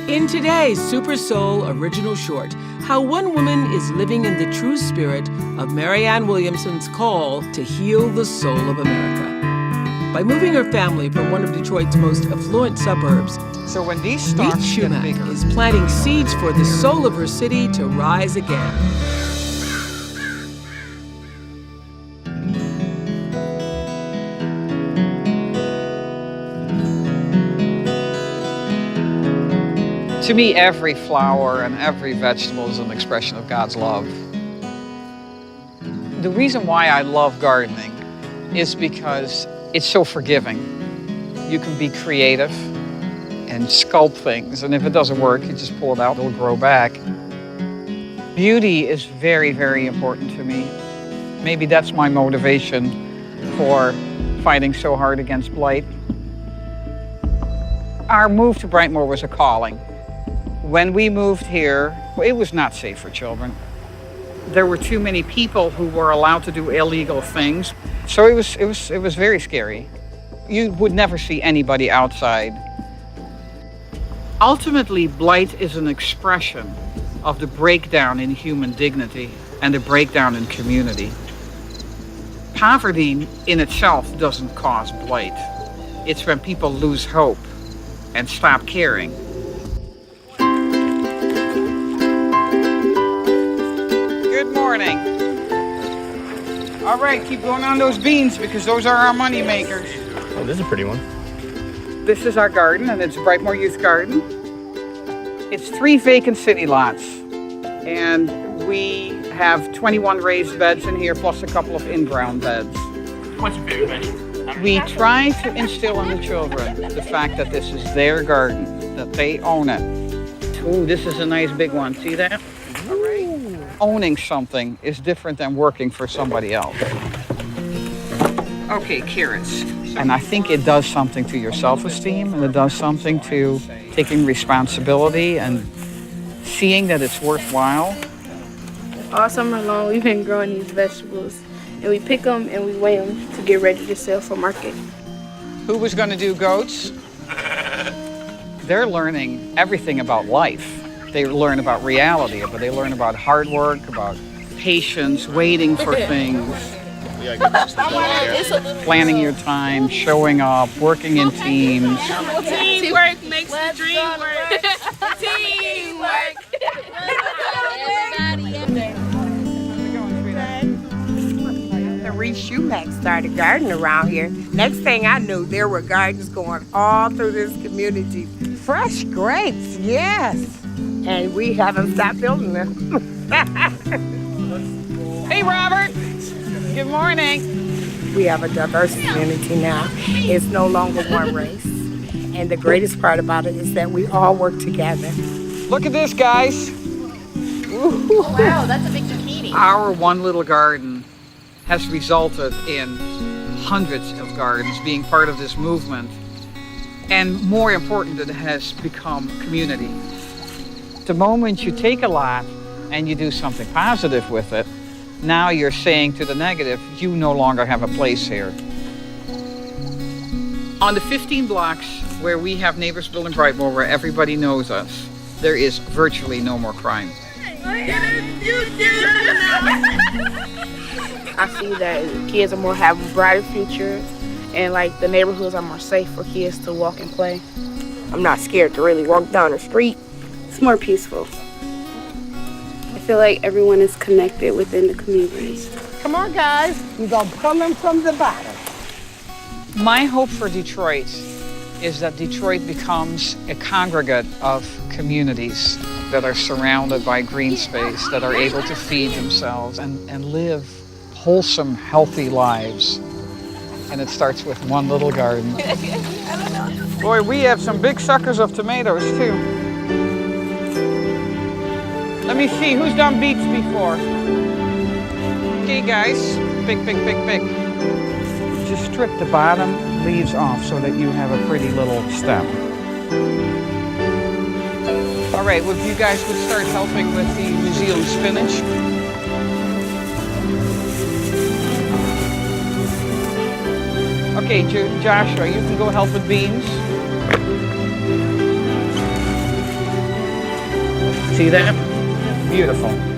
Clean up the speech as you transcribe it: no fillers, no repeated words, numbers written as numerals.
In today's Super Soul original short, how one woman is living in the true spirit of Marianne Williamson's call to heal the soul of America. By moving her family from one of Detroit's most affluent suburbs, So when these Meet stalks get Schumack bigger, is planting seeds for the soul of her city to rise again. to me, every flower and every vegetable is an expression of God's love. The reason why I love gardening is because it's so forgiving. You can be creative and sculpt things, and if it doesn't work, you just pull it out, it'll grow back. Beauty is very, very important to me. Maybe that's my motivation for fighting so hard against blight. Our move to Brightmoor was a calling. When we moved here, it was not safe for children. There were too many people who were allowed to do illegal things. So it was very scary. You would never see anybody outside. Ultimately, blight is an expression of the breakdown in human dignity and the breakdown in community. Poverty in itself doesn't cause blight. It's when people lose hope and stop caring. Good morning. All right, keep going on those beans because those are our money makers. Oh, this is a pretty one. This is our garden, and it's Brightmoor Youth Garden. It's 3 vacant city lots, and we have 21 raised beds in here, plus a couple of in-ground beds. What's your favorite veggie? We try to instill in the children the fact that this is their garden, that they own it. Ooh, this is a nice big one. See that? All right. Owning something is different than working for somebody else. Okay, carrots. And I think it does something to your self-esteem, and it does something to taking responsibility and seeing that it's worthwhile. All summer long, we've been growing these vegetables, and we pick them and we weigh them to get ready to sell for market. Who was going to do goats? They're learning everything about life. They learn about reality, but they learn about hard work, about patience, waiting for things, planning your time, showing up, working in teams. Teamwork makes the dream work. Teamwork. Reese Schumack started gardening around here. Next thing I knew, there were gardens going all through this community. Fresh grapes, yes. And we haven't stopped building them. Hey, Robert. Good morning. We have a diverse community now. It's no longer one race. And the greatest part about it is that we all work together. Look at this, guys. Wow, that's a big zucchini. Our one little garden has resulted in hundreds of gardens being part of this movement. And more important, it has become community. The moment you take a lot and you do something positive with it, now you're saying to the negative, you no longer have a place here. On the 15 blocks where we have Neighborsville and Brightmoor, where everybody knows us, there is virtually no more crime. I see that kids are more have a brighter future, and like the neighborhoods are more safe for kids to walk and play. I'm not scared to really walk down the street. It's more peaceful. I feel like everyone is connected within the community. Come on, guys. We're going to pull them from the bottom. My hope for Detroit is that Detroit becomes a congregate of communities that are surrounded by green space, that are able to feed themselves and live wholesome, healthy lives. And it starts with one little garden. Boy, we have some big suckers of tomatoes too. Let me see, who's done beets before? Okay, guys, pick. Just strip the bottom leaves off so that you have a pretty little stem. All right, well, if you guys would start helping with the New Zealand spinach. Okay, Joshua, you can go help with beans. See that? Beautiful.